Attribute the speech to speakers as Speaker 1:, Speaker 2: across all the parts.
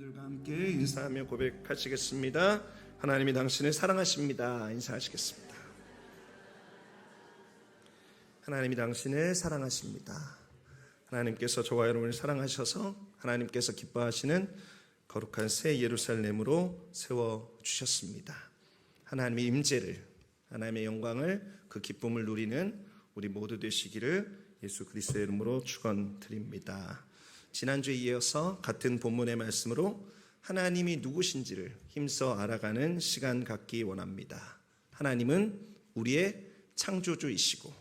Speaker 1: 우리들과 함께 인사하며 고백하시겠습니다. 하나님이 당신을 사랑하십니다. 인사하시겠습니다. 하나님이 당신을 사랑하십니다. 하나님께서 저와 여러분을 사랑하셔서 하나님께서 기뻐하시는 거룩한 새 예루살렘으로 세워주셨습니다. 하나님의 임재를, 하나님의 영광을, 그 기쁨을 누리는 우리 모두 되시기를 예수 그리스도의 이름으로 축원드립니다. 지난주에 이어서 같은 본문의 말씀으로 하나님이 누구신지를 힘써 알아가는 시간 갖기 원합니다. 하나님은 우리의 창조주이시고,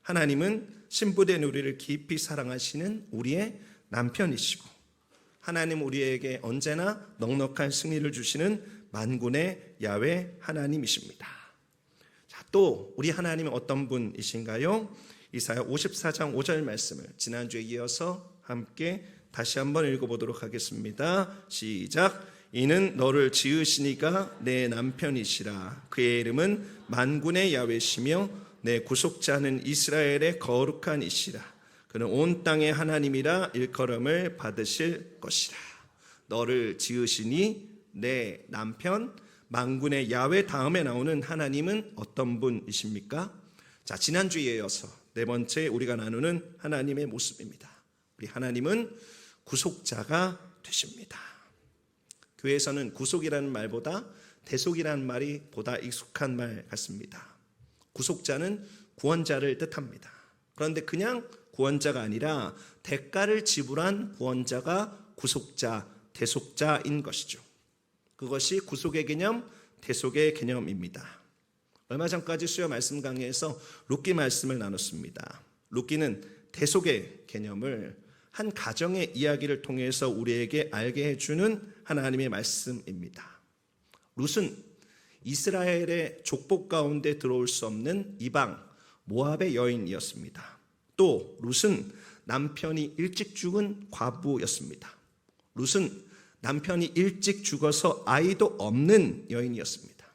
Speaker 1: 하나님은 신부된 우리를 깊이 사랑하시는 우리의 남편이시고, 하나님 우리에게 언제나 넉넉한 승리를 주시는 만군의 야훼 하나님이십니다. 자, 또 우리 하나님은 어떤 분이신가요? 이사야 54장 5절 말씀을 지난주에 이어서 함께 다시 한번 읽어보도록 하겠습니다. 시작. 이는 너를 지으시니가 내 남편이시라. 그의 이름은 만군의 야훼시며 내 구속자는 이스라엘의 거룩한 이시라. 그는 온 땅의 하나님이라 일컬음을 받으실 것이라. 너를 지으시니 내 남편, 만군의 야훼 다음에 나오는 하나님은 어떤 분이십니까? 자, 지난주에 이어서 네 번째 우리가 나누는 하나님의 모습입니다. 우리 하나님은 구속자가 되십니다. 교회에서는 구속이라는 말보다 대속이라는 말이 보다 익숙한 말 같습니다. 구속자는 구원자를 뜻합니다. 그런데 그냥 구원자가 아니라 대가를 지불한 구원자가 구속자, 대속자인 것이죠. 그것이 구속의 개념, 대속의 개념입니다. 얼마 전까지 수요 말씀 강의에서 룻기 말씀을 나눴습니다. 룻기는 대속의 개념을 한 가정의 이야기를 통해서 우리에게 알게 해주는 하나님의 말씀입니다. 룻은 이스라엘의 족복 가운데 들어올 수 없는 이방 모압의 여인이었습니다. 또 룻은 남편이 일찍 죽은 과부였습니다. 룻은 남편이 일찍 죽어서 아이도 없는 여인이었습니다.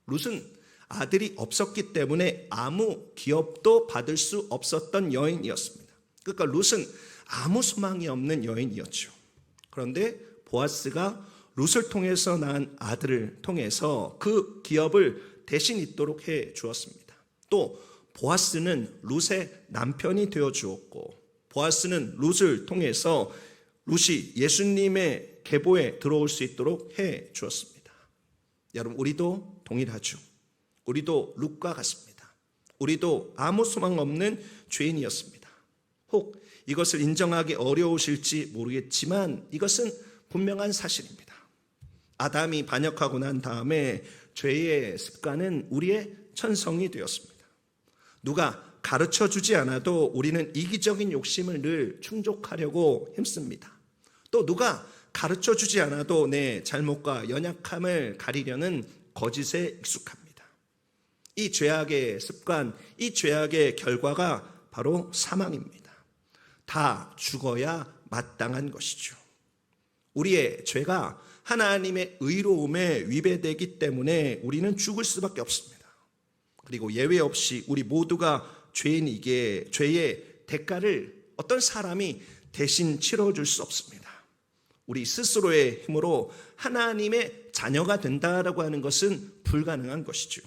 Speaker 1: 룻은 아들이 없었기 때문에 아무 기업도 받을 수 없었던 여인이었습니다. 그러니까 룻은 아무 소망이 없는 여인이었죠. 그런데 보아스가 룻을 통해서 낳은 아들을 통해서 그 기업을 대신 있도록 해 주었습니다. 또 보아스는 룻의 남편이 되어 주었고, 보아스는 룻을 통해서 룻이 예수님의 계보에 들어올 수 있도록 해 주었습니다. 여러분, 우리도 동일하죠. 우리도 룻과 같습니다. 우리도 아무 소망 없는 죄인이었습니다. 혹 이것을 인정하기 어려우실지 모르겠지만 이것은 분명한 사실입니다. 아담이 반역하고 난 다음에 죄의 습관은 우리의 천성이 되었습니다. 누가 가르쳐주지 않아도 우리는 이기적인 욕심을 늘 충족하려고 힘씁니다. 또 누가 가르쳐주지 않아도 내 잘못과 연약함을 가리려는 거짓에 익숙합니다. 이 죄악의 습관, 이 죄악의 결과가 바로 사망입니다. 다 죽어야 마땅한 것이죠. 우리의 죄가 하나님의 의로움에 위배되기 때문에 우리는 죽을 수밖에 없습니다. 그리고 예외 없이 우리 모두가 죄인이기에 죄의 대가를 어떤 사람이 대신 치러줄 수 없습니다. 우리 스스로의 힘으로 하나님의 자녀가 된다라고 하는 것은 불가능한 것이죠.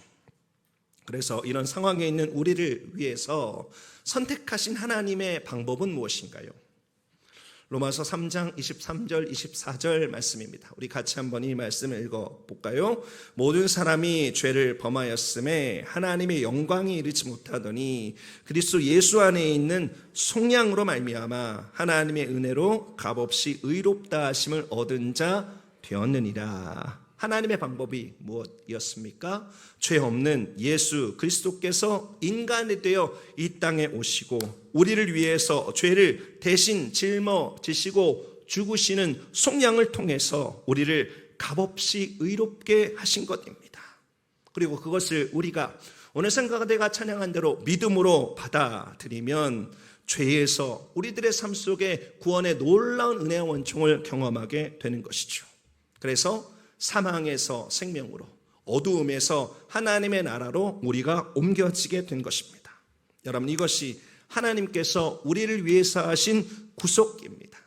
Speaker 1: 그래서 이런 상황에 있는 우리를 위해서 선택하신 하나님의 방법은 무엇인가요? 로마서 3장 23절 24절 말씀입니다. 우리 같이 한번 이 말씀을 읽어볼까요? 모든 사람이 죄를 범하였음에 하나님의 영광이 이르지 못하더니 그리스도 예수 안에 있는 속량으로 말미암아 하나님의 은혜로 값없이 의롭다 하심을 얻은 자 되었느니라. 하나님의 방법이 무엇이었습니까? 죄 없는 예수 그리스도께서 인간이 되어 이 땅에 오시고 우리를 위해서 죄를 대신 짊어지시고 죽으시는 속량을 통해서 우리를 값없이 의롭게 하신 것입니다. 그리고 그것을 우리가 오늘 생각대가 찬양한 대로 믿음으로 받아들이면 죄에서 우리들의 삶 속에 구원의 놀라운 은혜와 원총을 경험하게 되는 것이죠. 그래서 사망에서 생명으로, 어두움에서 하나님의 나라로 우리가 옮겨지게 된 것입니다. 여러분, 이것이 하나님께서 우리를 위해서 하신 구속입니다.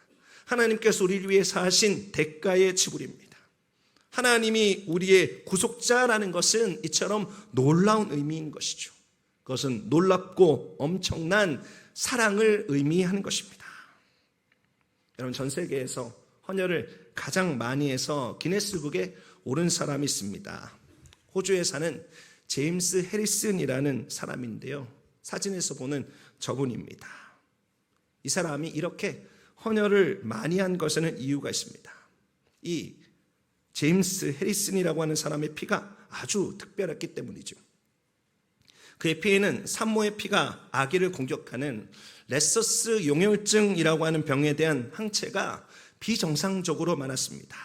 Speaker 1: 하나님께서 우리를 위해서 하신 대가의 지불입니다. 하나님이 우리의 구속자라는 것은 이처럼 놀라운 의미인 것이죠. 그것은 놀랍고 엄청난 사랑을 의미하는 것입니다. 여러분, 전 세계에서 헌혈을 가장 많이 해서 기네스북에 오른 사람이 있습니다. 호주에 사는 제임스 해리슨이라는 사람인데요. 사진에서 보는 저분입니다. 이 사람이 이렇게 헌혈을 많이 한 것에는 이유가 있습니다. 이 제임스 해리슨이라고 하는 사람의 피가 아주 특별했기 때문이죠. 그의 피에는 산모의 피가 아기를 공격하는 레서스 용혈증이라고 하는 병에 대한 항체가 비정상적으로 많았습니다.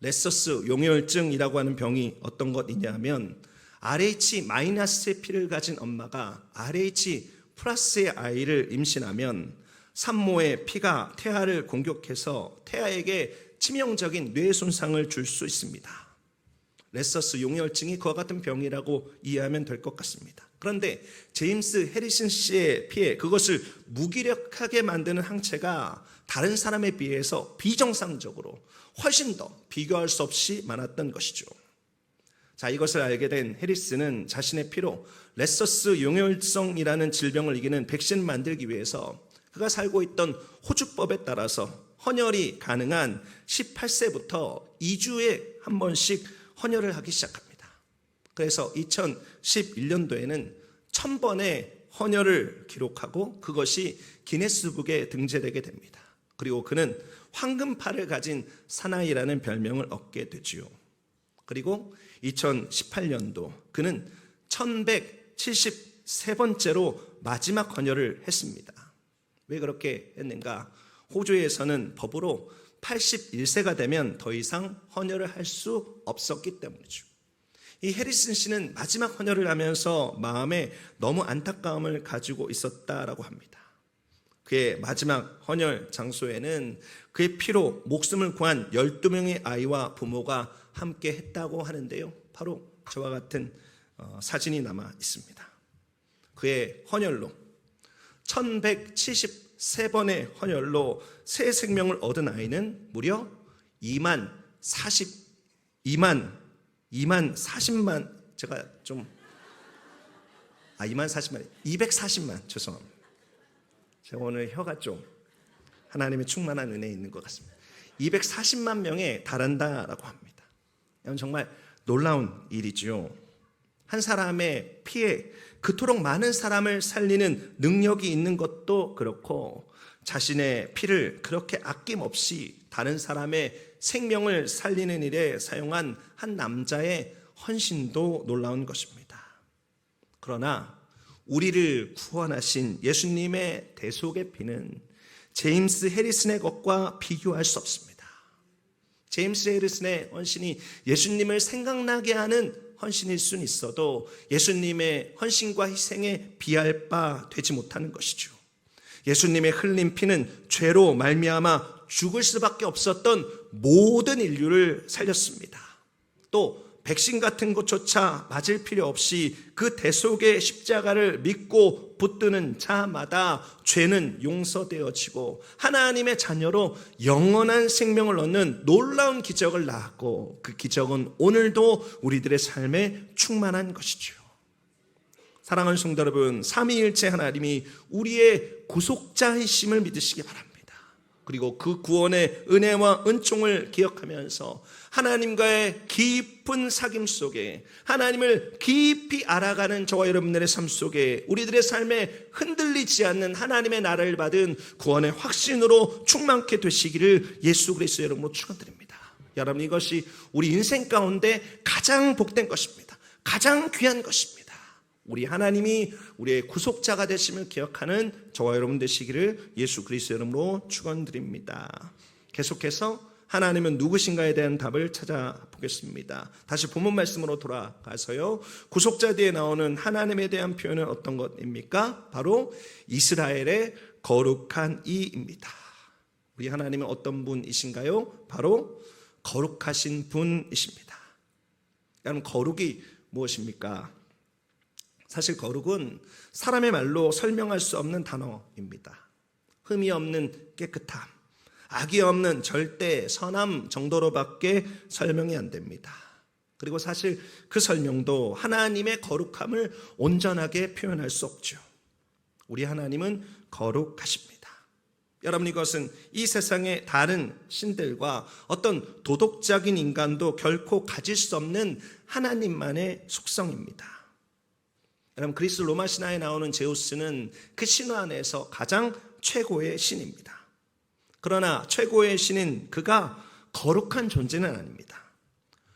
Speaker 1: 레서스 용혈증이라고 하는 병이 어떤 것이냐 하면 RH-의 피를 가진 엄마가 RH 플러스의 아이를 임신하면 산모의 피가 태아를 공격해서 태아에게 치명적인 뇌 손상을 줄 수 있습니다. 레서스 용혈증이 그와 같은 병이라고 이해하면 될 것 같습니다. 그런데 제임스 해리슨 씨의 피에 그것을 무기력하게 만드는 항체가 다른 사람에 비해서 비정상적으로 훨씬 더 비교할 수 없이 많았던 것이죠. 자, 이것을 알게 된 해리슨은 자신의 피로 레서스 용혈성이라는 질병을 이기는 백신을 만들기 위해서 그가 살고 있던 호주법에 따라서 헌혈이 가능한 18세부터 2주에 한 번씩 헌혈을 하기 시작합니다. 그래서 2011년도에는 1000번의 헌혈을 기록하고 그것이 기네스북에 등재되게 됩니다. 그리고 그는 황금팔을 가진 사나이라는 별명을 얻게 되지요. 그리고 2018년도 그는 1173번째로 마지막 헌혈을 했습니다. 왜 그렇게 했는가? 호주에서는 법으로 81세가 되면 더 이상 헌혈을 할 수 없었기 때문이죠. 이 해리슨 씨는 마지막 헌혈을 하면서 마음에 너무 안타까움을 가지고 있었다라고 합니다. 그의 마지막 헌혈 장소에는 그의 피로 목숨을 구한 12명의 아이와 부모가 함께 했다고 하는데요. 바로 저와 같은 사진이 남아 있습니다. 그의 헌혈로 1173번의 헌혈로 새 생명을 얻은 아이는 무려 240만 제가 좀 240만 죄송합니다. 제가 오늘 혀가 좀 하나님의 충만한 은혜에 있는 것 같습니다. 240만 명에 달한다라고 합니다. 정말 놀라운 일이지요. 한 사람의 피에 그토록 많은 사람을 살리는 능력이 있는 것도 그렇고 자신의 피를 그렇게 아낌없이 다른 사람의 생명을 살리는 일에 사용한 한 남자의 헌신도 놀라운 것입니다. 그러나 우리를 구원하신 예수님의 대속의 피는 제임스 해리슨의 것과 비교할 수 없습니다. 제임스 해리슨의 헌신이 예수님을 생각나게 하는 헌신일 수는 있어도 예수님의 헌신과 희생에 비할 바 되지 못하는 것이죠. 예수님의 흘린 피는 죄로 말미암아 죽을 수밖에 없었던 모든 인류를 살렸습니다. 또 백신 같은 것조차 맞을 필요 없이 그 대속의 십자가를 믿고 붙드는 자마다 죄는 용서되어지고 하나님의 자녀로 영원한 생명을 얻는 놀라운 기적을 낳았고 그 기적은 오늘도 우리들의 삶에 충만한 것이죠. 사랑하는 성도 여러분, 삼위일체 하나님이 우리의 구속자이심을 믿으시기 바랍니다. 그리고 그 구원의 은혜와 은총을 기억하면서 하나님과의 깊은 사귐 속에 하나님을 깊이 알아가는 저와 여러분들의 삶 속에 우리들의 삶에 흔들리지 않는 하나님의 나라를 받은 구원의 확신으로 충만케 되시기를 예수 그리스도의 이름으로 축원드립니다. 여러분, 이것이 우리 인생 가운데 가장 복된 것입니다. 가장 귀한 것입니다. 우리 하나님이 우리의 구속자가 되심을 기억하는 저와 여러분 되시기를 예수 그리스도의 이름으로 축원드립니다. 계속해서 하나님은 누구신가에 대한 답을 찾아보겠습니다. 다시 본문 말씀으로 돌아가서요. 구속자 뒤에 나오는 하나님에 대한 표현은 어떤 것입니까? 바로 이스라엘의 거룩한 이입니다. 우리 하나님은 어떤 분이신가요? 바로 거룩하신 분이십니다. 여러분, 거룩이 무엇입니까? 사실 거룩은 사람의 말로 설명할 수 없는 단어입니다. 흠이 없는 깨끗함, 악이 없는 절대 선함 정도로밖에 설명이 안 됩니다. 그리고 사실 그 설명도 하나님의 거룩함을 온전하게 표현할 수 없죠. 우리 하나님은 거룩하십니다. 여러분, 이것은 이 세상의 다른 신들과 어떤 도덕적인 인간도 결코 가질 수 없는 하나님만의 속성입니다. 여러분, 그리스 로마 신화에 나오는 제우스는 그 신화 안에서 가장 최고의 신입니다. 그러나 최고의 신인 그가 거룩한 존재는 아닙니다.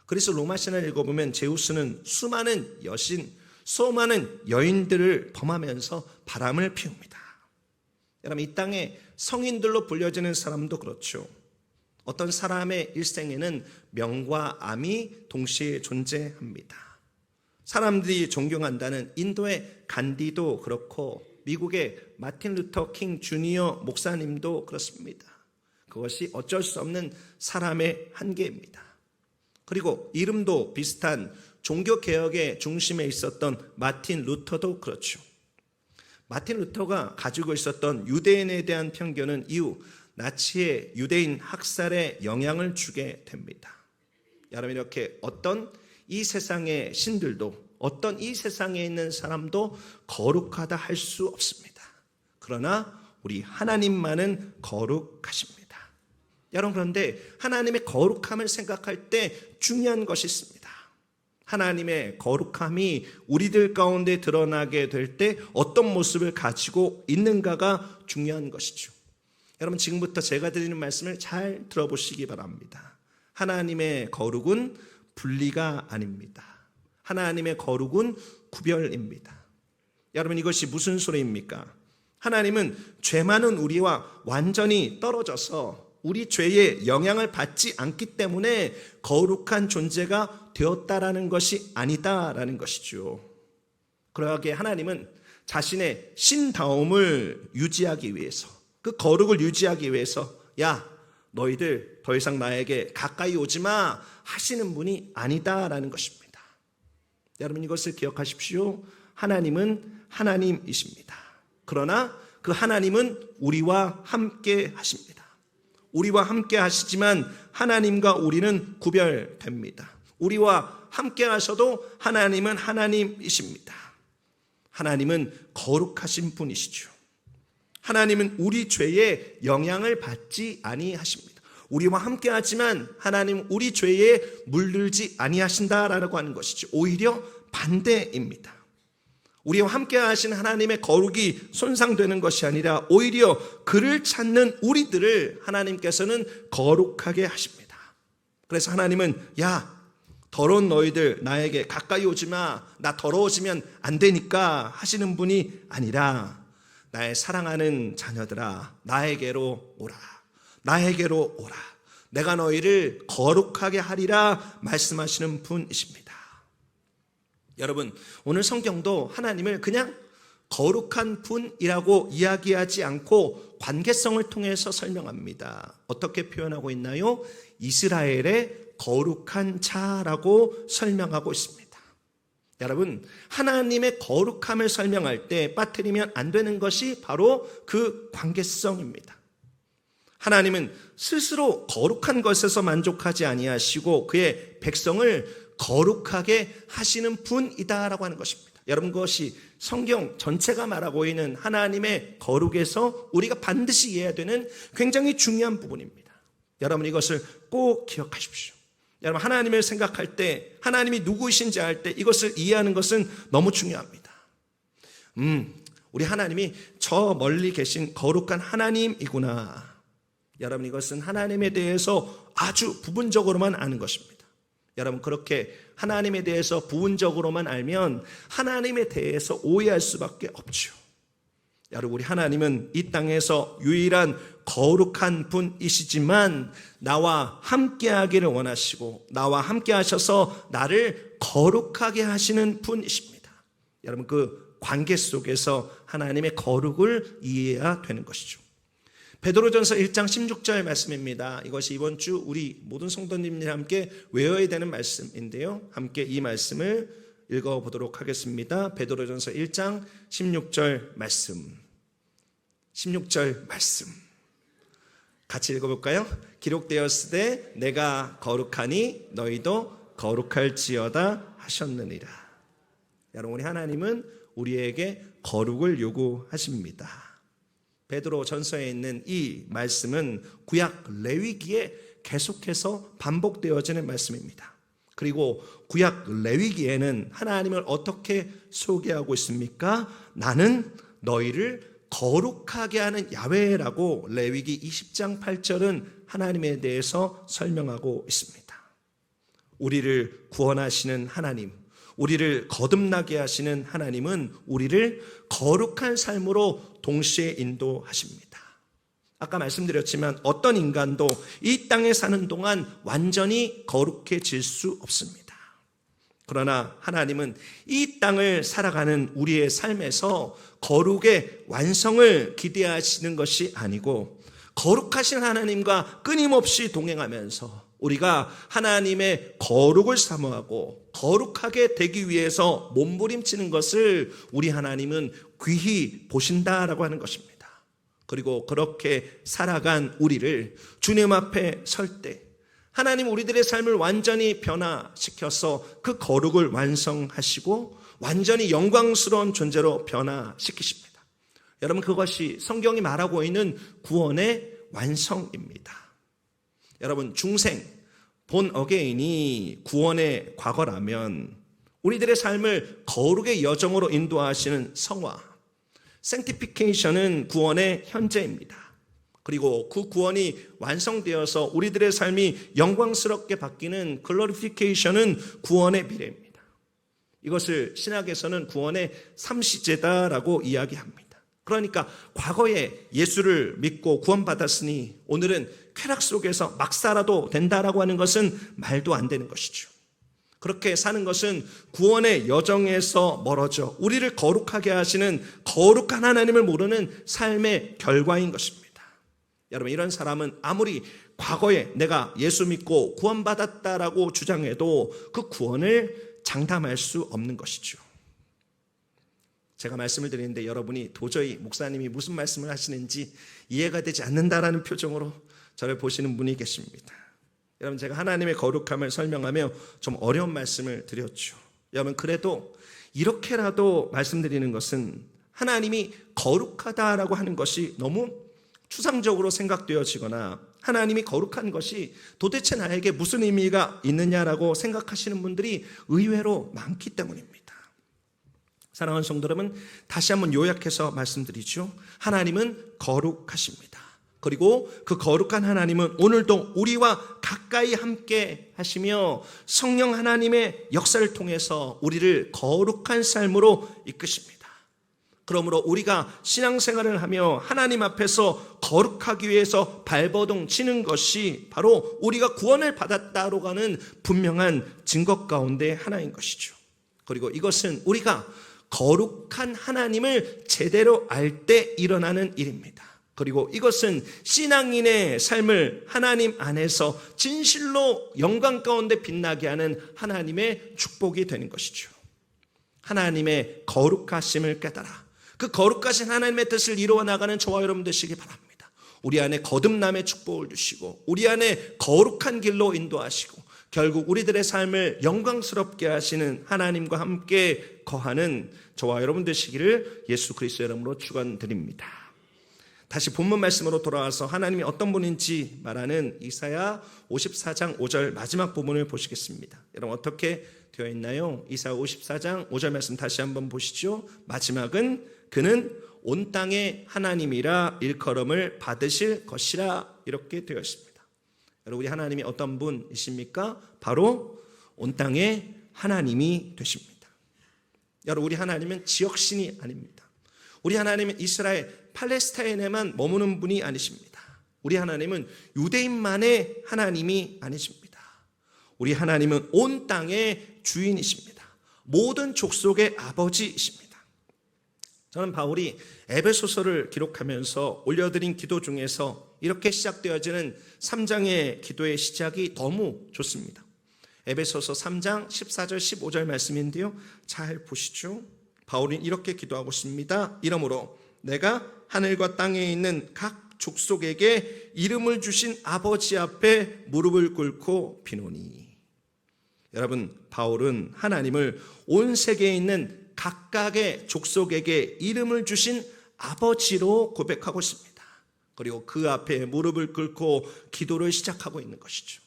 Speaker 1: 그리스 로마 신화를 읽어보면 제우스는 수많은 여신, 수많은 여인들을 범하면서 바람을 피웁니다. 여러분, 이 땅에 성인들로 불려지는 사람도 그렇죠. 어떤 사람의 일생에는 명과 암이 동시에 존재합니다. 사람들이 존경한다는 인도의 간디도 그렇고 미국의 마틴 루터 킹 주니어 목사님도 그렇습니다. 그것이 어쩔 수 없는 사람의 한계입니다. 그리고 이름도 비슷한 종교개혁의 중심에 있었던 마틴 루터도 그렇죠. 마틴 루터가 가지고 있었던 유대인에 대한 편견은 이후 나치의 유대인 학살에 영향을 주게 됩니다. 여러분, 이렇게 어떤 이 세상의 신들도, 어떤 이 세상에 있는 사람도 거룩하다 할 수 없습니다. 그러나 우리 하나님만은 거룩하십니다. 여러분, 그런데 하나님의 거룩함을 생각할 때 중요한 것이 있습니다. 하나님의 거룩함이 우리들 가운데 드러나게 될 때 어떤 모습을 가지고 있는가가 중요한 것이죠. 여러분, 지금부터 제가 드리는 말씀을 잘 들어보시기 바랍니다. 하나님의 거룩은 분리가 아닙니다. 하나님의 거룩은 구별입니다. 여러분, 이것이 무슨 소리입니까? 하나님은 죄 많은 우리와 완전히 떨어져서 우리 죄의 영향을 받지 않기 때문에 거룩한 존재가 되었다라는 것이 아니다라는 것이죠. 그러하게 하나님은 자신의 신다움을 유지하기 위해서, 그 거룩을 유지하기 위해서 야, 너희들 더 이상 나에게 가까이 오지 마 하시는 분이 아니다라는 것입니다. 여러분, 이것을 기억하십시오. 하나님은 하나님이십니다. 그러나 그 하나님은 우리와 함께 하십니다. 우리와 함께 하시지만 하나님과 우리는 구별됩니다. 우리와 함께 하셔도 하나님은 하나님이십니다. 하나님은 거룩하신 분이시죠. 하나님은 우리 죄에 영향을 받지 아니하십니다. 우리와 함께 하지만 하나님은 우리 죄에 물들지 아니하신다라고 하는 것이죠. 오히려 반대입니다. 우리와 함께 하신 하나님의 거룩이 손상되는 것이 아니라 오히려 그를 찾는 우리들을 하나님께서는 거룩하게 하십니다. 그래서 하나님은 야, 더러운 너희들 나에게 가까이 오지 마, 나 더러워지면 안 되니까 하시는 분이 아니라 나의 사랑하는 자녀들아, 나에게로 오라, 나에게로 오라, 내가 너희를 거룩하게 하리라 말씀하시는 분이십니다. 여러분, 오늘 성경도 하나님을 그냥 거룩한 분이라고 이야기하지 않고 관계성을 통해서 설명합니다. 어떻게 표현하고 있나요? 이스라엘의 거룩한 자라고 설명하고 있습니다. 여러분, 하나님의 거룩함을 설명할 때 빠뜨리면 안 되는 것이 바로 그 관계성입니다. 하나님은 스스로 거룩한 것에서 만족하지 아니하시고 그의 백성을 거룩하게 하시는 분이다라고 하는 것입니다. 여러분, 그것이 성경 전체가 말하고 있는 하나님의 거룩에서 우리가 반드시 이해해야 되는 굉장히 중요한 부분입니다. 여러분, 이것을 꼭 기억하십시오. 여러분, 하나님을 생각할 때, 하나님이 누구이신지 알 때 이것을 이해하는 것은 너무 중요합니다. 우리 하나님이 저 멀리 계신 거룩한 하나님이구나. 여러분, 이것은 하나님에 대해서 아주 부분적으로만 아는 것입니다. 여러분, 그렇게 하나님에 대해서 부분적으로만 알면 하나님에 대해서 오해할 수밖에 없죠. 여러분, 우리 하나님은 이 땅에서 유일한 거룩한 분이시지만 나와 함께 하기를 원하시고 나와 함께 하셔서 나를 거룩하게 하시는 분이십니다. 여러분, 그 관계 속에서 하나님의 거룩을 이해해야 되는 것이죠. 베드로전서 1장 16절 말씀입니다. 이것이 이번 주 우리 모든 성도님들이 함께 외워야 되는 말씀인데요. 함께 이 말씀을 읽어보도록 하겠습니다. 베드로전서 1장 16절 말씀. 16절 말씀. 같이 읽어볼까요? 기록되었으되 내가 거룩하니 너희도 거룩할지어다 하셨느니라. 여러분, 우리 하나님은 우리에게 거룩을 요구하십니다. 베드로 전서에 있는 이 말씀은 구약 레위기에 계속해서 반복되어지는 말씀입니다. 그리고 구약 레위기에는 하나님을 어떻게 소개하고 있습니까? 나는 너희를 거룩하게 하는 야훼라고 레위기 20장 8절은 하나님에 대해서 설명하고 있습니다. 우리를 구원하시는 하나님, 우리를 거듭나게 하시는 하나님은 우리를 거룩한 삶으로 동시에 인도하십니다. 아까 말씀드렸지만 어떤 인간도 이 땅에 사는 동안 완전히 거룩해질 수 없습니다. 그러나 하나님은 이 땅을 살아가는 우리의 삶에서 거룩의 완성을 기대하시는 것이 아니고 거룩하신 하나님과 끊임없이 동행하면서 우리가 하나님의 거룩을 사모하고 거룩하게 되기 위해서 몸부림치는 것을 우리 하나님은 귀히 보신다라고 하는 것입니다. 그리고 그렇게 살아간 우리를 주님 앞에 설 때 하나님 우리들의 삶을 완전히 변화시켜서 그 거룩을 완성하시고 완전히 영광스러운 존재로 변화시키십니다. 여러분, 그것이 성경이 말하고 있는 구원의 완성입니다. 여러분, 중생, 본 어게인이 구원의 과거라면 우리들의 삶을 거룩의 여정으로 인도하시는 성화, sanctification은 구원의 현재입니다. 그리고 그 구원이 완성되어서 우리들의 삶이 영광스럽게 바뀌는 glorification은 구원의 미래입니다. 이것을 신학에서는 구원의 삼시제다라고 이야기합니다. 그러니까 과거에 예수를 믿고 구원받았으니 오늘은 쾌락 속에서 막 살아도 된다라고 하는 것은 말도 안 되는 것이죠. 그렇게 사는 것은 구원의 여정에서 멀어져 우리를 거룩하게 하시는 거룩한 하나님을 모르는 삶의 결과인 것입니다. 여러분, 이런 사람은 아무리 과거에 내가 예수 믿고 구원받았다라고 주장해도 그 구원을 장담할 수 없는 것이죠. 제가 말씀을 드리는데 여러분이 도저히 목사님이 무슨 말씀을 하시는지 이해가 되지 않는다라는 표정으로 저를 보시는 분이 계십니다. 여러분, 제가 하나님의 거룩함을 설명하며 좀 어려운 말씀을 드렸죠. 여러분, 그래도 이렇게라도 말씀드리는 것은 하나님이 거룩하다라고 하는 것이 너무 추상적으로 생각되어지거나 하나님이 거룩한 것이 도대체 나에게 무슨 의미가 있느냐라고 생각하시는 분들이 의외로 많기 때문입니다. 사랑하는 성도 여러분, 다시 한번 요약해서 말씀드리죠. 하나님은 거룩하십니다. 그리고 그 거룩한 하나님은 오늘도 우리와 가까이 함께 하시며 성령 하나님의 역사를 통해서 우리를 거룩한 삶으로 이끄십니다. 그러므로 우리가 신앙생활을 하며 하나님 앞에서 거룩하기 위해서 발버둥 치는 것이 바로 우리가 구원을 받았다로 가는 분명한 증거 가운데 하나인 것이죠. 그리고 이것은 우리가 거룩한 하나님을 제대로 알 때 일어나는 일입니다. 그리고 이것은 신앙인의 삶을 하나님 안에서 진실로 영광 가운데 빛나게 하는 하나님의 축복이 되는 것이죠. 하나님의 거룩하심을 깨달아 그 거룩하신 하나님의 뜻을 이루어 나가는 저와 여러분 되시기 바랍니다. 우리 안에 거듭남의 축복을 주시고 우리 안에 거룩한 길로 인도하시고 결국 우리들의 삶을 영광스럽게 하시는 하나님과 함께 거하는 저와 여러분 되시기를 예수 그리스도 이름으로 축원드립니다. 다시 본문 말씀으로 돌아와서 하나님이 어떤 분인지 말하는 이사야 54장 5절 마지막 부분을 보시겠습니다. 여러분, 어떻게 되어 있나요? 이사야 54장 5절 말씀 다시 한번 보시죠. 마지막은 그는 온 땅의 하나님이라 일컬음을 받으실 것이라 이렇게 되어 있습니다. 여러분, 우리 하나님이 어떤 분이십니까? 바로 온 땅의 하나님이 되십니다. 여러분, 우리 하나님은 지역신이 아닙니다. 우리 하나님은 이스라엘 팔레스타인에만 머무는 분이 아니십니다. 우리 하나님은 유대인만의 하나님이 아니십니다. 우리 하나님은 온 땅의 주인이십니다. 모든 족속의 아버지이십니다. 저는 바울이 에베소서를 기록하면서 올려드린 기도 중에서 이렇게 시작되어지는 3장의 기도의 시작이 너무 좋습니다. 에베소서 3장 14절 15절 말씀인데요, 잘 보시죠. 바울은 이렇게 기도하고 있습니다. 이러므로 내가 하늘과 땅에 있는 각 각 족속에게 이름을 주신 아버지 앞에 무릎을 꿇고 비노니. 여러분, 바울은 하나님을 온 세계에 있는 각각의 족속에게 이름을 주신 아버지로 고백하고 있습니다. 그리고 그 앞에 무릎을 꿇고 기도를 시작하고 있는 것이죠.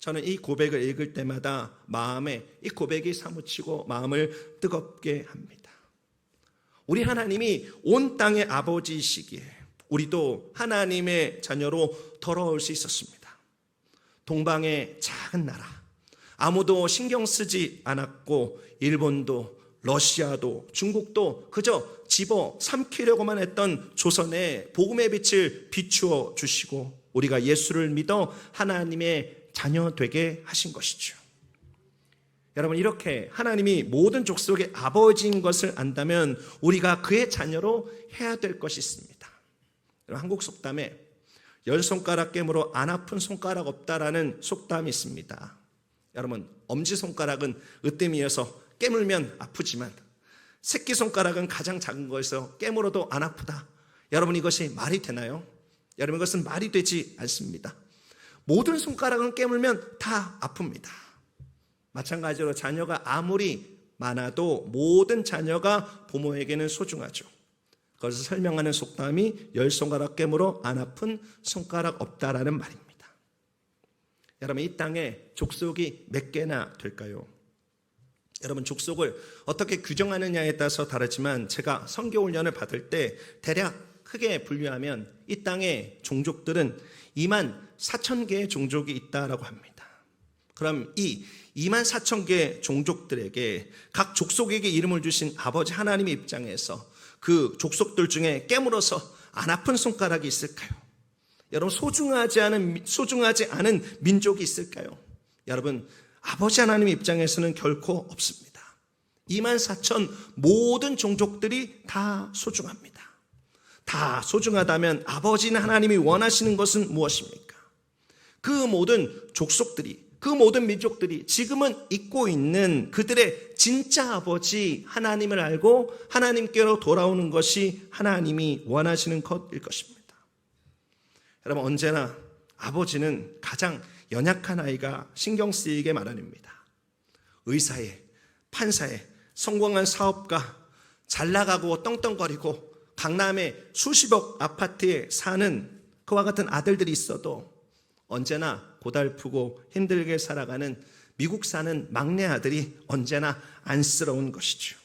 Speaker 1: 저는 이 고백을 읽을 때마다 마음에 이 고백이 사무치고 마음을 뜨겁게 합니다. 우리 하나님이 온 땅의 아버지이시기에 우리도 하나님의 자녀로 돌아올 수 있었습니다. 동방의 작은 나라, 아무도 신경 쓰지 않았고 일본도 러시아도 중국도 그저 집어 삼키려고만 했던 조선에 복음의 빛을 비추어 주시고 우리가 예수를 믿어 하나님의 자녀 되게 하신 것이죠. 여러분, 이렇게 하나님이 모든 족속의 아버지인 것을 안다면 우리가 그의 자녀로 해야 될 것이 있습니다. 한국 속담에 10손가락 깨물어 안 아픈 손가락 없다라는 속담이 있습니다. 여러분, 엄지손가락은 으뜸이어서 깨물면 아프지만 새끼손가락은 가장 작은 거에서 깨물어도 안 아프다. 여러분, 이것이 말이 되나요? 여러분, 이것은 말이 되지 않습니다. 모든 손가락은 깨물면 다 아픕니다. 마찬가지로 자녀가 아무리 많아도 모든 자녀가 부모에게는 소중하죠. 그것을 설명하는 속담이 10손가락 깨물어 안 아픈 손가락 없다라는 말입니다. 여러분, 이 땅에 족속이 몇 개나 될까요? 여러분, 족속을 어떻게 규정하느냐에 따라서 다르지만 제가 선교훈련을 받을 때 대략 크게 분류하면 이 땅의 종족들은 24,000개의 종족이 있다라고 합니다. 그럼 이 24,000개의 종족들에게 각 족속에게 이름을 주신 아버지 하나님의 입장에서 그 족속들 중에 깨물어서 안 아픈 손가락이 있을까요? 여러분, 소중하지 않은 민족이 있을까요? 여러분, 아버지 하나님의 입장에서는 결코 없습니다. 24,000 모든 종족들이 다 소중합니다. 다 소중하다면 아버지는 하나님이 원하시는 것은 무엇입니까? 그 모든 족속들이, 그 모든 민족들이 지금은 잊고 있는 그들의 진짜 아버지 하나님을 알고 하나님께로 돌아오는 것이 하나님이 원하시는 것일 것입니다. 여러분, 언제나 아버지는 가장 연약한 아이가 신경 쓰이게 마련입니다. 의사에, 판사에, 성공한 사업가, 잘 나가고 떵떵거리고 강남의 수십억 아파트에 사는 그와 같은 아들들이 있어도 언제나 고달프고 힘들게 살아가는 미국 사는 막내 아들이 언제나 안쓰러운 것이죠.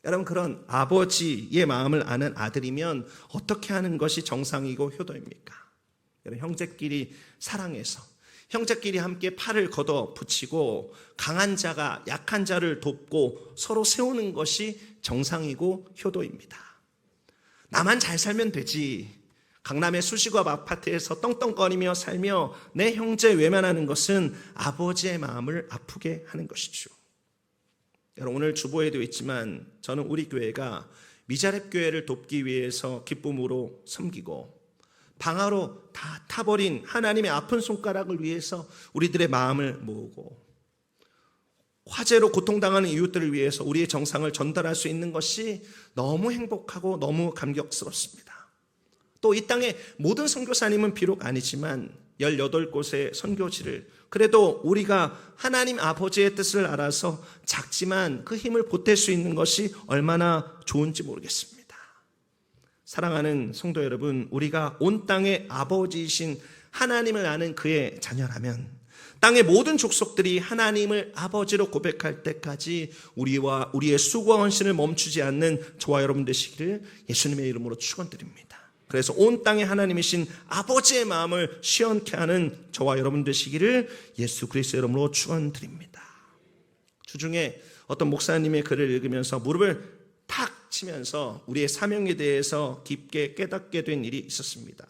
Speaker 1: 여러분, 그런 아버지의 마음을 아는 아들이면 어떻게 하는 것이 정상이고 효도입니까? 여러분, 형제끼리 사랑해서 형제끼리 함께 팔을 걷어 붙이고 강한 자가 약한 자를 돕고 서로 세우는 것이 정상이고 효도입니다. 나만 잘 살면 되지. 강남의 수십억 아파트에서 떵떵거리며 살며 내 형제 외면하는 것은 아버지의 마음을 아프게 하는 것이죠. 여러분, 오늘 주보에도 있지만 저는 우리 교회가 미자렙 교회를 돕기 위해서 기쁨으로 섬기고 방아로 다 타버린 하나님의 아픈 손가락을 위해서 우리들의 마음을 모으고 화재로 고통당하는 이웃들을 위해서 우리의 정상을 전달할 수 있는 것이 너무 행복하고 너무 감격스럽습니다. 또 이 땅의 모든 선교사님은 비록 아니지만 18곳의 선교지를 그래도 우리가 하나님 아버지의 뜻을 알아서 작지만 그 힘을 보탤 수 있는 것이 얼마나 좋은지 모르겠습니다. 사랑하는 성도 여러분, 우리가 온 땅의 아버지이신 하나님을 아는 그의 자녀라면 땅의 모든 족속들이 하나님을 아버지로 고백할 때까지 우리와 우리의 수고와 헌신을 멈추지 않는 저와 여러분 되시기를 예수님의 이름으로 축원드립니다. 그래서 온 땅의 하나님이신 아버지의 마음을 시원케 하는 저와 여러분 되시기를 예수 그리스도의 이름으로 축원드립니다. 주중에 어떤 목사님의 글을 읽으면서 무릎을 탁 치면서 우리의 사명에 대해서 깊게 깨닫게 된 일이 있었습니다.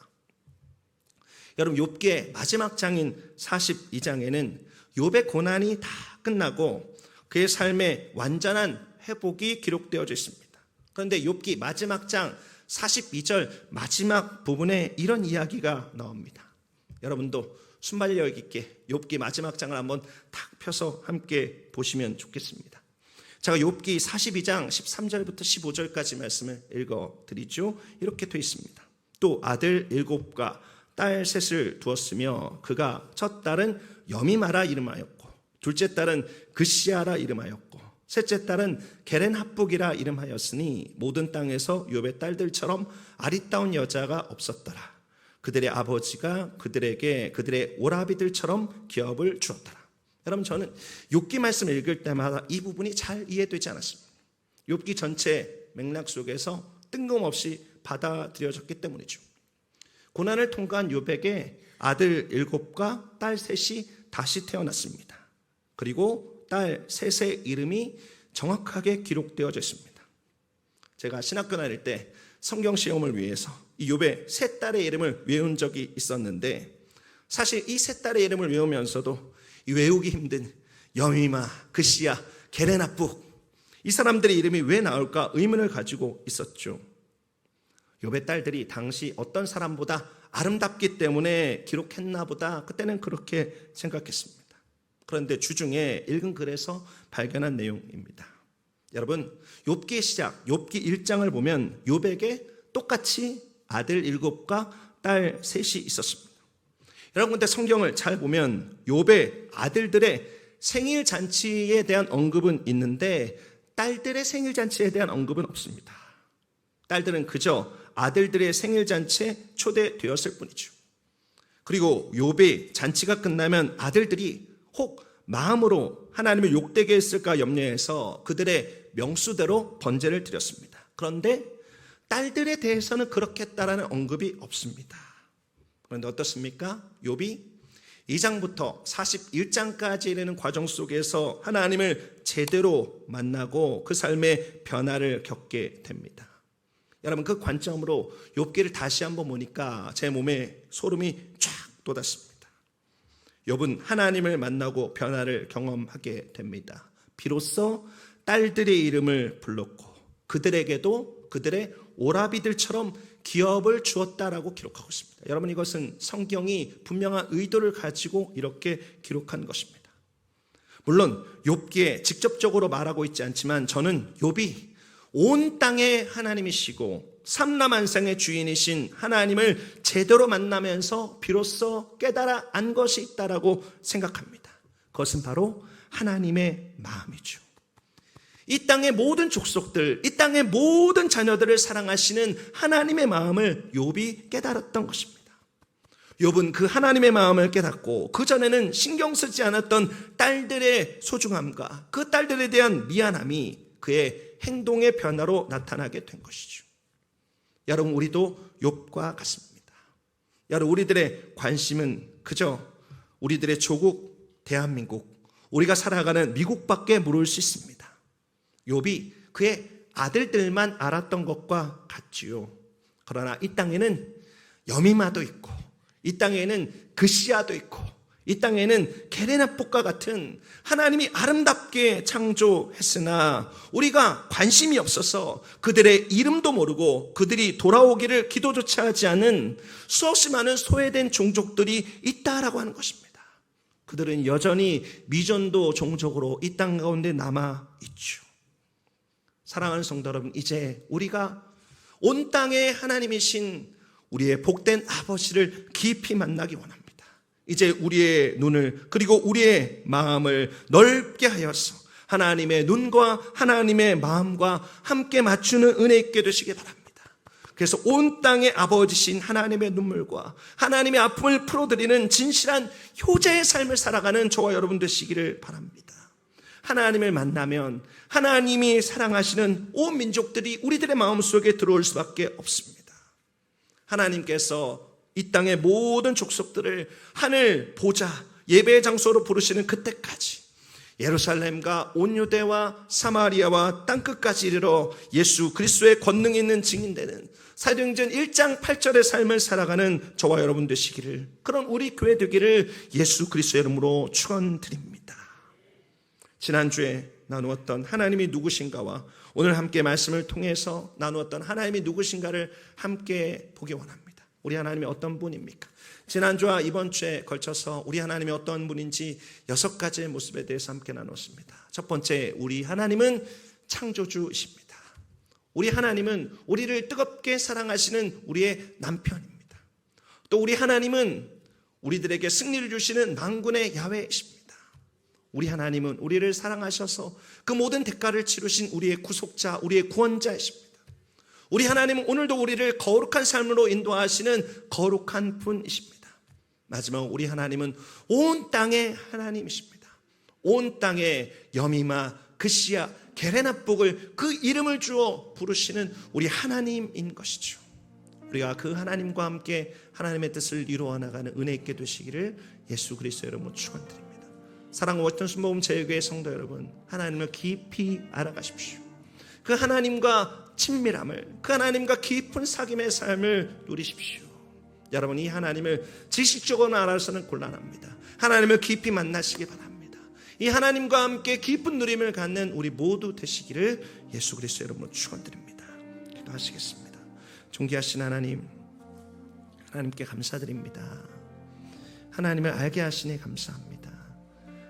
Speaker 1: 여러분, 욥기의 마지막 장인 42장에는 욥의 고난이 다 끝나고 그의 삶의 완전한 회복이 기록되어져 있습니다. 그런데 욥기 마지막 장 42절 마지막 부분에 이런 이야기가 나옵니다. 여러분도 순발력 있게 욥기 마지막 장을 한번 탁 펴서 함께 보시면 좋겠습니다. 제가 욥기 42장 13절부터 15절까지 말씀을 읽어드리죠. 이렇게 되어 있습니다. 또 아들 7과 딸 3을 두었으며 그가 첫 딸은 여미마라 이름하였고 둘째 딸은 그시아라 이름하였고 셋째 딸은 게렌합북이라 이름하였으니 모든 땅에서 욥의 딸들처럼 아리따운 여자가 없었더라. 그들의 아버지가 그들에게 그들의 오라비들처럼 기업을 주었더라. 여러분, 저는 욥기 말씀을 읽을 때마다 이 부분이 잘 이해되지 않았습니다. 욥기 전체 맥락 속에서 뜬금없이 받아들여졌기 때문이죠. 고난을 통과한 욥에게 아들 7과 딸 3이 다시 태어났습니다. 그리고 딸 3의 이름이 정확하게 기록되어져 있습니다. 제가 신학교 다닐 때 성경 시험을 위해서 이 욥의 3딸의 이름을 외운 적이 있었는데, 사실 이 3딸의 이름을 외우면서도 이 외우기 힘든 여미마, 그시야, 게렌합북, 이 사람들의 이름이 왜 나올까 의문을 가지고 있었죠. 욥의 딸들이 당시 어떤 사람보다 아름답기 때문에 기록했나 보다, 그때는 그렇게 생각했습니다. 그런데 주중에 읽은 글에서 발견한 내용입니다. 여러분, 욥기의 시작, 욥기 1장을 보면 욥에게 똑같이 아들 7과 딸 3이 있었습니다. 여러분, 근데 성경을 잘 보면 욥의 아들들의 생일 잔치에 대한 언급은 있는데 딸들의 생일 잔치에 대한 언급은 없습니다. 딸들은 그저 아들들의 생일 잔치에 초대되었을 뿐이죠. 그리고 욥의 잔치가 끝나면 아들들이 혹 마음으로 하나님을 욕되게 했을까 염려해서 그들의 명수대로 번제를 드렸습니다. 그런데 딸들에 대해서는 그렇게 했다라는 언급이 없습니다. 그런데 어떻습니까? 욥이 2장부터 41장까지 이르는 과정 속에서 하나님을 제대로 만나고 그 삶의 변화를 겪게 됩니다. 여러분, 그 관점으로 욥기를 다시 한번 보니까 제 몸에 소름이 쫙 돋았습니다. 욥은 하나님을 만나고 변화를 경험하게 됩니다. 비로소 딸들의 이름을 불렀고 그들에게도 그들의 오라비들처럼 기업을 주었다라고 기록하고 있습니다. 여러분, 이것은 성경이 분명한 의도를 가지고 이렇게 기록한 것입니다. 물론 욥기에 직접적으로 말하고 있지 않지만 저는 욥이 온 땅의 하나님이시고 삼라만상의 주인이신 하나님을 제대로 만나면서 비로소 깨달아 안 것이 있다라고 생각합니다. 그것은 바로 하나님의 마음이죠. 이 땅의 모든 족속들, 이 땅의 모든 자녀들을 사랑하시는 하나님의 마음을 욥이 깨달았던 것입니다. 욥은 그 하나님의 마음을 깨닫고 그전에는 신경 쓰지 않았던 딸들의 소중함과 그 딸들에 대한 미안함이 그의 행동의 변화로 나타나게 된 것이죠. 여러분, 우리도 욥과 같습니다. 여러분, 우리들의 관심은 그저 우리들의 조국 대한민국, 우리가 살아가는 미국밖에 모를 수 있습니다. 욥이 그의 아들들만 알았던 것과 같지요. 그러나 이 땅에는 여미마도 있고 이 땅에는 그시아도 있고 이 땅에는 게렌합북과 같은 하나님이 아름답게 창조했으나 우리가 관심이 없어서 그들의 이름도 모르고 그들이 돌아오기를 기도조차 하지 않은 수없이 많은 소외된 종족들이 있다라고 하는 것입니다. 그들은 여전히 미전도 종족으로 이 땅 가운데 남아있죠. 사랑하는 성도 여러분, 이제 우리가 온 땅의 하나님이신 우리의 복된 아버지를 깊이 만나기 원합니다. 이제 우리의 눈을 그리고 우리의 마음을 넓게 하여서 하나님의 눈과 하나님의 마음과 함께 맞추는 은혜 있게 되시기 바랍니다. 그래서 온 땅의 아버지신 하나님의 눈물과 하나님의 아픔을 풀어드리는 진실한 효자의 삶을 살아가는 저와 여러분 되시기를 바랍니다. 하나님을 만나면 하나님이 사랑하시는 온 민족들이 우리들의 마음속에 들어올 수밖에 없습니다. 하나님께서 이 땅의 모든 족속들을 하늘 보좌 예배의 장소로 부르시는 그때까지 예루살렘과 온 유대와 사마리아와 땅끝까지 이르러 예수 그리스도의 권능이 있는 증인되는 사도행전 1장 8절의 삶을 살아가는 저와 여러분 되시기를, 그런 우리 교회 되기를 예수 그리스도의 이름으로 축원드립니다. 지난주에 나누었던 하나님이 누구신가와 오늘 함께 말씀을 통해서 나누었던 하나님이 누구신가를 함께 보기 원합니다. 우리 하나님이 어떤 분입니까? 지난주와 이번 주에 걸쳐서 우리 하나님이 어떤 분인지 6가지의 모습에 대해서 함께 나눴습니다. 첫 번째, 우리 하나님은 창조주이십니다. 우리 하나님은 우리를 뜨겁게 사랑하시는 우리의 남편입니다. 또 우리 하나님은 우리들에게 승리를 주시는 만군의 야훼이십니다. 우리 하나님은 우리를 사랑하셔서 그 모든 대가를 치르신 우리의 구속자, 우리의 구원자이십니다. 우리 하나님은 오늘도 우리를 거룩한 삶으로 인도하시는 거룩한 분이십니다. 마지막 우리 하나님은 온 땅의 하나님이십니다. 온 땅의 여미마, 그시야, 게레나복을 그 이름을 주어 부르시는 우리 하나님인 것이죠. 우리가 그 하나님과 함께 하나님의 뜻을 이루어 나가는 은혜 있게 되시기를 예수 그리스도 이름으로 축원드립니다. 사랑과 어떤 순복음 제일교회 성도 여러분, 하나님을 깊이 알아가십시오. 그 하나님과 친밀함을, 그 하나님과 깊은 사귐의 삶을 누리십시오. 여러분, 이 하나님을 지식적으로 알아서는 곤란합니다. 하나님을 깊이 만나시기 바랍니다. 이 하나님과 함께 깊은 누림을 갖는 우리 모두 되시기를 예수 그리스도 이름으로 축원드립니다. 기도하시겠습니다. 존귀하신 하나님, 하나님께 감사드립니다. 하나님을 알게 하시니 감사합니다.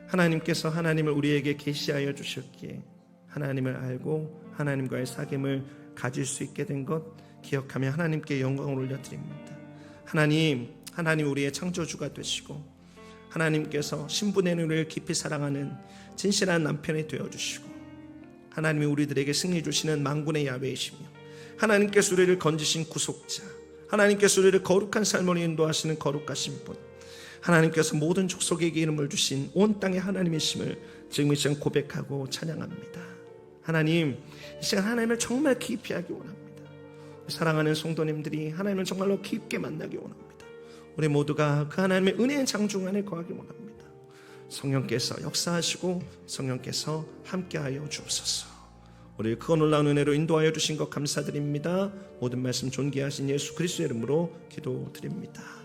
Speaker 1: 하나님께서 하나님을 우리에게 계시하여 주셨기에 하나님을 알고 하나님과의 사귐을 가질 수 있게 된 것 기억하며 하나님께 영광을 올려드립니다. 하나님 우리의 창조주가 되시고 하나님께서 신분의 우리를 깊이 사랑하는 진실한 남편이 되어주시고 하나님이 우리들에게 승리 주시는 만군의 야훼이시며 하나님께서 우리를 건지신 구속자, 하나님께서 우리를 거룩한 삶으로 인도하시는 거룩하신 분, 하나님께서 모든 족속에게 이름을 주신 온 땅의 하나님이심을 지금 이 시간 고백하고 찬양합니다. 하나님, 이 시간 하나님을 정말 깊이 하기 원합니다. 사랑하는 성도님들이 하나님을 정말로 깊게 만나기 원합니다. 우리 모두가 그 하나님의 은혜의 장중 안에 거하기 원합니다. 성령께서 역사하시고 성령께서 함께하여 주옵소서. 우리를 그 놀라운 은혜로 인도하여 주신 것 감사드립니다. 모든 말씀 존귀하신 예수 그리스도의 이름으로 기도드립니다.